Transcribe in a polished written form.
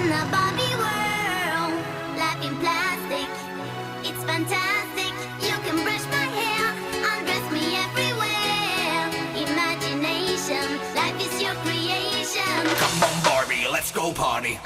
in a Barbie world, life in plastic, it's fantastic. You can brush my hair, undress me everywhere. Imagination, life is your creation. Come on, Barbie, let's go party.